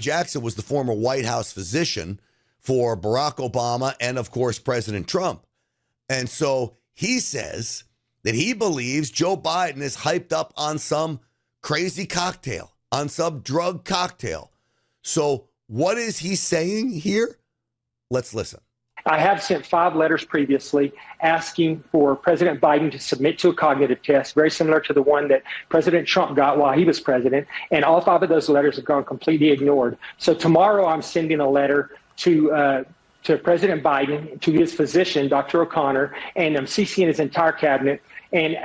Jackson was the former White House physician for Barack Obama and, of course, President Trump. And so he says that he believes Joe Biden is hyped up on some crazy cocktail, on some drug cocktail. So what is he saying here? Let's listen. I have sent 5 letters previously asking for President Biden to submit to a cognitive test, very similar to the one that President Trump got while he was president. And all 5 of those letters have gone completely ignored. So tomorrow I'm sending a letter to President Biden, to his physician, Dr. O'Connor, and I'm CCing his entire cabinet. And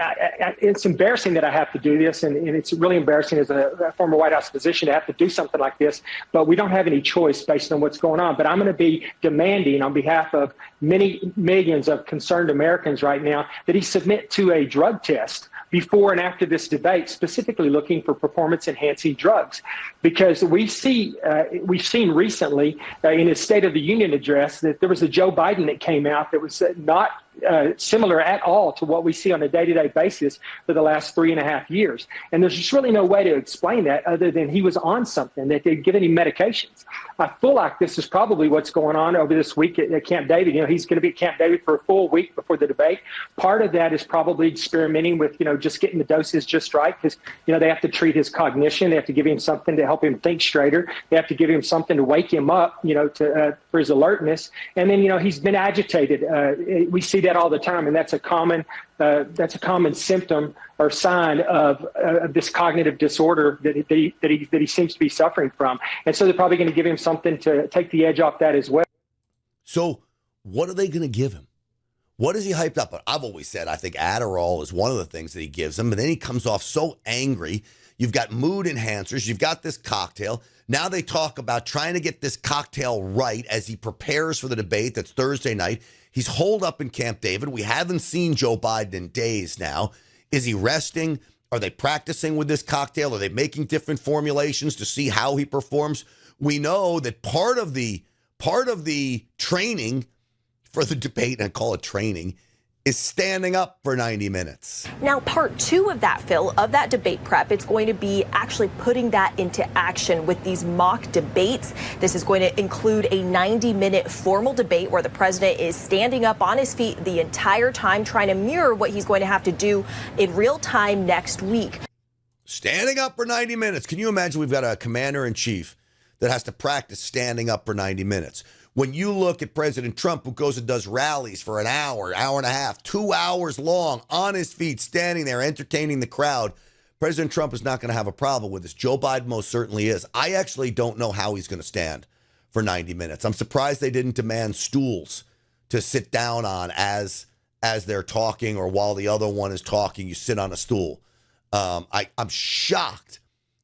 it's embarrassing that I have to do this, and it's really embarrassing as a former White House physician to have to do something like this, but we don't have any choice based on what's going on. But I'm going to be demanding on behalf of many millions of concerned Americans right now that he submit to a drug test before and after this debate, specifically looking for performance-enhancing drugs. Because we've seen recently in his State of the Union address that there was a Joe Biden that came out that was not similar at all to what we see on a day-to-day basis for the last 3.5 years. And there's just really no way to explain that other than he was on something, that they'd given him medications. I feel like this is probably what's going on over this week at Camp David. You know, he's going to be at Camp David for a full week before the debate. Part of that is probably experimenting with, just getting the doses just right, because, they have to treat his cognition. They have to give him something to help him think straighter. They have to give him something to wake him up, for his alertness. And then, he's been agitated. We see that all the time, and that's a common symptom or sign of this cognitive disorder that he seems to be suffering from. And so they're probably going to give him something to take the edge off that as well. So what are they going to give him? What is he hyped up? I've always said I think Adderall is one of the things that he gives him, but then he comes off so angry. You've got mood enhancers. You've got this cocktail. Now they talk about trying to get this cocktail right as he prepares for the debate that's Thursday night. He's holed up in Camp David. We haven't seen Joe Biden in days now. Is he resting? Are they practicing with this cocktail? Are they making different formulations to see how he performs? We know that part of the training for the debate, and I call it training, is standing up for 90 minutes. Now, part 2 of that, Phil, of that debate prep, it's going to be actually putting that into action with these mock debates. This is going to include a 90-minute formal debate where the president is standing up on his feet the entire time, trying to mirror what he's going to have to do in real time next week. Standing up for 90 minutes. Can you imagine we've got a commander-in-chief that has to practice standing up for 90 minutes? When you look at President Trump, who goes and does rallies for an hour, hour and a half, 2 hours long, on his feet, standing there, entertaining the crowd, President Trump is not going to have a problem with this. Joe Biden most certainly is. I actually don't know how he's going to stand for 90 minutes. I'm surprised they didn't demand stools to sit down on as they're talking, or while the other one is talking, you sit on a stool. I'm shocked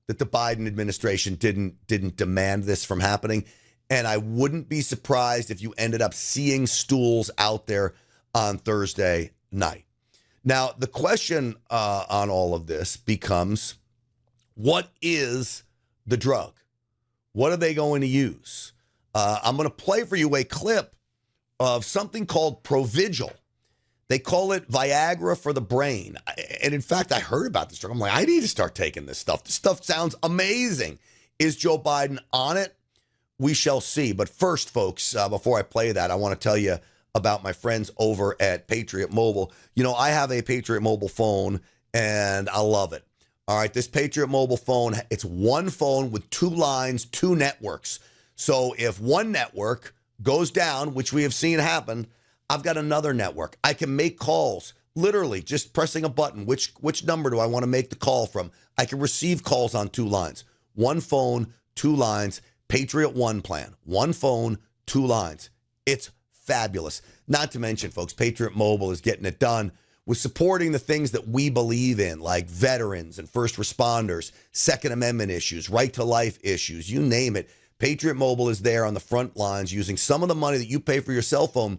that the Biden administration didn't demand this from happening. And I wouldn't be surprised if you ended up seeing stools out there on Thursday night. Now, the question on all of this becomes, what is the drug? What are they going to use? I'm going to play for you a clip of something called Provigil. They call it Viagra for the brain. And in fact, I heard about this drug. I'm like, I need to start taking this stuff. This stuff sounds amazing. Is Joe Biden on it? We shall see. But first, folks, before I play that, I want to tell you about my friends over at Patriot Mobile. I have a Patriot Mobile phone, and I love it. All right, this Patriot Mobile phone, it's one phone with 2 lines, 2 networks. So if one network goes down, which we have seen happen, I've got another network. I can make calls, literally just pressing a button. Which number do I want to make the call from? I can receive calls on 2 lines. One phone, 2 lines. Patriot One plan. One phone, 2 lines. It's fabulous. Not to mention, folks, Patriot Mobile is getting it done with supporting the things that we believe in, like veterans and first responders, Second Amendment issues, right to life issues, you name it. Patriot Mobile is there on the front lines using some of the money that you pay for your cell phone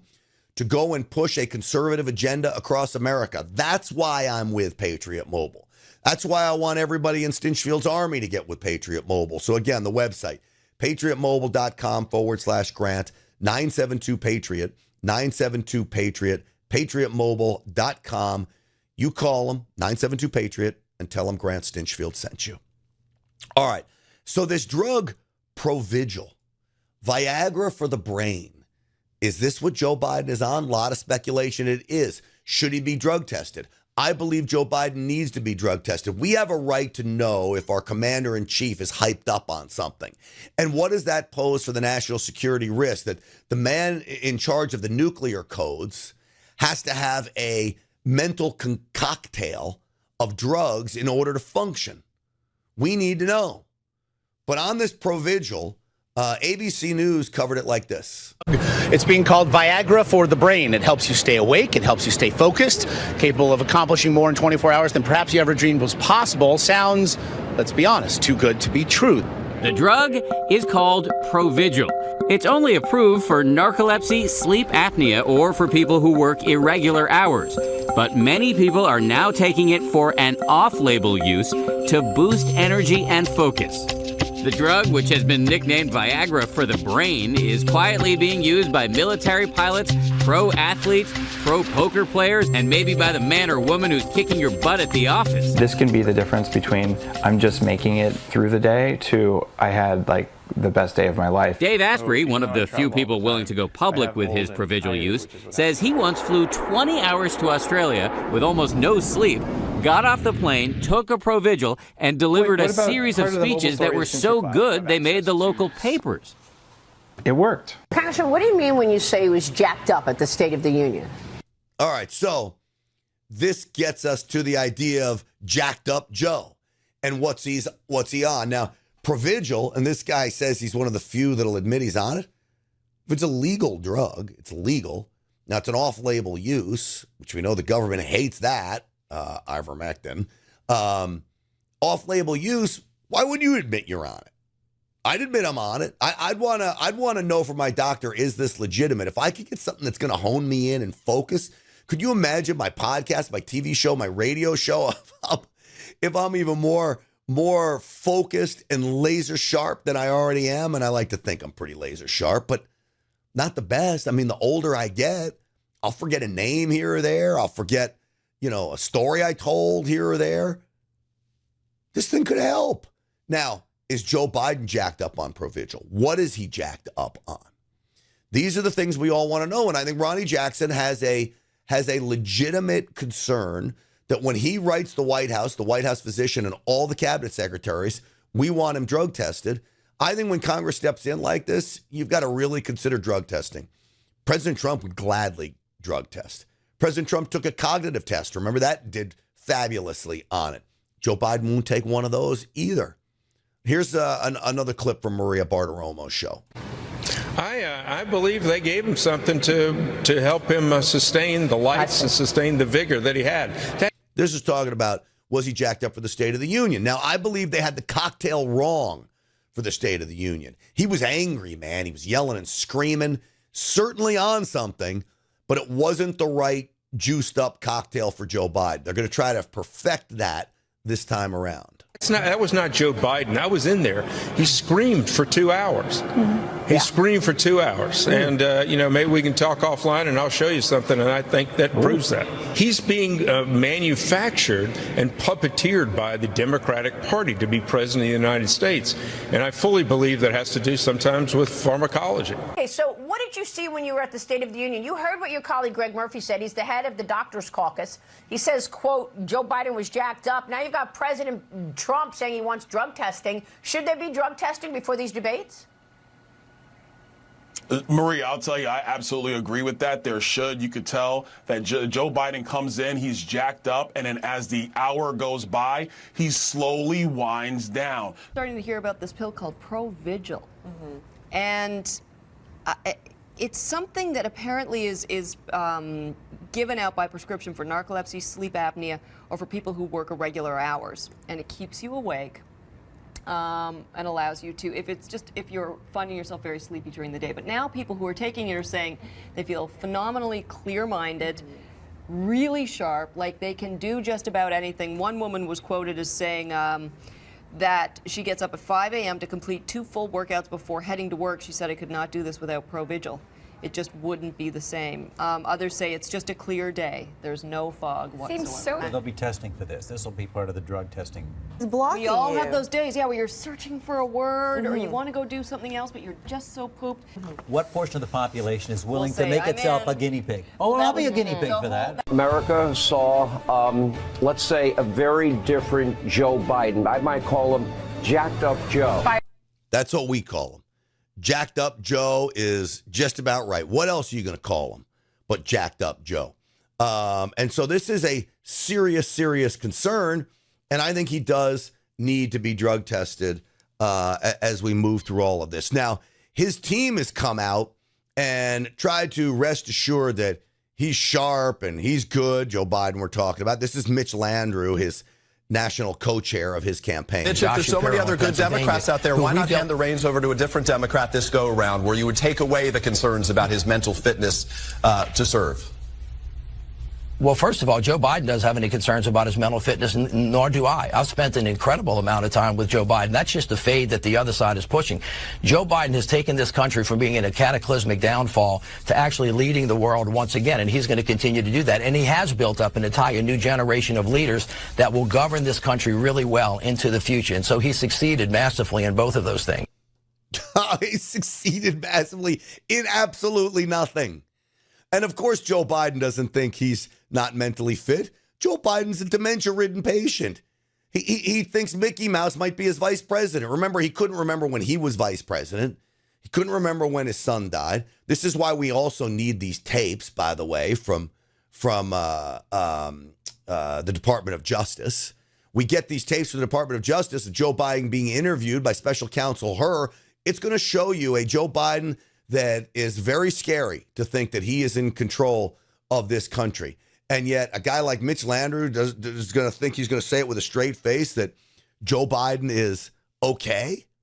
to go and push a conservative agenda across America. That's why I'm with Patriot Mobile. That's why I want everybody in Stinchfield's Army to get with Patriot Mobile. So again, the website, patriotmobile.com/grant, 972-PATRIOT, 972-PATRIOT, patriotmobile.com. You call them, 972-PATRIOT, and tell them Grant Stinchfield sent you. All right, so this drug Provigil, Viagra for the brain. Is this what Joe Biden is on? A lot of speculation it is. Should he be drug tested? I believe Joe Biden needs to be drug tested. We have a right to know if our commander-in-chief is hyped up on something. And what does that pose for the national security risk? That the man in charge of the nuclear codes has to have a mental cocktail of drugs in order to function. We need to know. But on this Provigil, ABC News covered it like this. It's being called Viagra for the brain. It helps you stay awake. It helps you stay focused, capable of accomplishing more in 24 hours than perhaps you ever dreamed was possible. Sounds, let's be honest, too good to be true. The drug is called Provigil. It's only approved for narcolepsy, sleep apnea, or for people who work irregular hours. But many people are now taking it for an off-label use to boost energy and focus. The drug, which has been nicknamed Viagra for the brain, is quietly being used by military pilots, pro athletes, pro poker players, and maybe by the man or woman who's kicking your butt at the office. This can be the difference between I'm just making it through the day to I had like the best day of my life. Dave Asprey, one of the few people willing to go public with his Provigil use, says he once flew 20 hours to Australia with almost no sleep, got off the plane, took a Provigil, and delivered a series of speeches that were so good they made the local papers. It worked. Congressman, what do you mean when you say he was jacked up at the State of the Union? All right, so this gets us to the idea of jacked up Joe and what's he on. Now, Provigil, and this guy says he's one of the few that'll admit he's on it. If it's a legal drug, it's legal. Now, it's an off-label use, which we know the government hates that, ivermectin. Off-label use, why would you admit you're on it? I'd admit I'm on it. I'd want to know from my doctor, is this legitimate? If I could get something that's going to hone me in and focus, could you imagine my podcast, my TV show, my radio show, if I'm even more focused and laser sharp than I already am? And I like to think I'm pretty laser sharp, but not the best. I mean, the older I get, I'll forget a name here or there. I'll forget, a story I told here or there. This thing could help. Now, is Joe Biden jacked up on Provigil? What is he jacked up on? These are the things we all want to know. And I think Ronnie Jackson has a legitimate concern that when he writes the White House physician, and all the cabinet secretaries, we want him drug tested. I think when Congress steps in like this, you've got to really consider drug testing. President Trump would gladly drug test. President Trump took a cognitive test. Remember that? Did fabulously on it. Joe Biden won't take one of those either. Here's another clip from Maria Bartiromo's show. I believe they gave him something to help him sustain the lights and sustain the vigor that he had. This is talking about, was he jacked up for the State of the Union? Now, I believe they had the cocktail wrong for the State of the Union. He was angry, man. He was yelling and screaming, certainly on something, but it wasn't the right juiced up cocktail for Joe Biden. They're going to try to perfect that this time around. That was not Joe Biden. I was in there. He screamed for 2 hours. He screamed for 2 hours. And, maybe we can talk offline and I'll show you something. And I think that proves that. He's being manufactured and puppeteered by the Democratic Party to be president of the United States. And I fully believe that has to do sometimes with pharmacology. Okay, so what did you see when you were at the State of the Union? You heard what your colleague Greg Murphy said. He's the head of the Doctors Caucus. He says, quote, Joe Biden was jacked up. Now you've got President Trump saying he wants drug testing. Should there be drug testing before these debates? Maria, I'll tell you, I absolutely agree with that. There should. You could tell that Joe Biden comes in, he's jacked up, and then as the hour goes by, he slowly winds down. Starting to hear about this pill called Provigil. And it's something that apparently is given out by prescription for narcolepsy, sleep apnea, or for people who work irregular hours. And it keeps you awake and allows you to, if you're finding yourself very sleepy during the day. But now people who are taking it are saying they feel phenomenally clear-minded, really sharp, like they can do just about anything. One woman was quoted as saying that she gets up at 5 a.m. to complete 2 full workouts before heading to work. She said, I could not do this without Provigil. it just wouldn't be the same. Others say it's just a clear day. There's no fog whatsoever. Seems so. They'll be testing for this. This will be part of the drug testing. It's blocking we all have those days, where you're searching for a word or you want to go do something else, but you're just so pooped. What portion of the population is willing to make itself a guinea pig? Oh, well, I'll be a guinea pig for that. America saw, let's say, a very different Joe Biden. I might call him Jacked Up Joe. That's what we call him. Jacked Up Joe is just about right. What else are you going to call him but Jacked Up Joe? And so this is a serious concern, and I think he does need to be drug tested as we move through all of this. Now, his team has come out and tried to rest assured that he's sharp and he's good. Joe Biden we're talking about. This is Mitch Landrieu, his national co-chair of his campaign. Mitch, if there's so many other good Democrats out there, why not hand the reins over to a different Democrat this go-around where you would take away the concerns about his mental fitness to serve? Well, first of all, Joe Biden doesn't have any concerns about his mental fitness, nor do I. I've spent an incredible amount of time with Joe Biden. That's just the fade that the other side is pushing. Joe Biden has taken this country from being in a cataclysmic downfall to actually leading the world once again, and he's going to continue to do that. And he has built up an entire new generation of leaders that will govern this country really well into the future. And so he succeeded masterfully in both of those things. He succeeded massively in absolutely nothing. And of course, Joe Biden doesn't think he's not mentally fit. Joe Biden's a dementia-ridden patient. He thinks Mickey Mouse might be his vice president. Remember, he couldn't remember when he was vice president. He couldn't remember when his son died. This is why we also need these tapes, by the way, from the Department of Justice. We get these tapes from the Department of Justice of Joe Biden being interviewed by special counsel Hur. It's going to show you a Joe Biden that is very scary to think that he is in control of this country. And yet a guy like Mitch Landrieu is going to think he's going to say it with a straight face that Joe Biden is okay.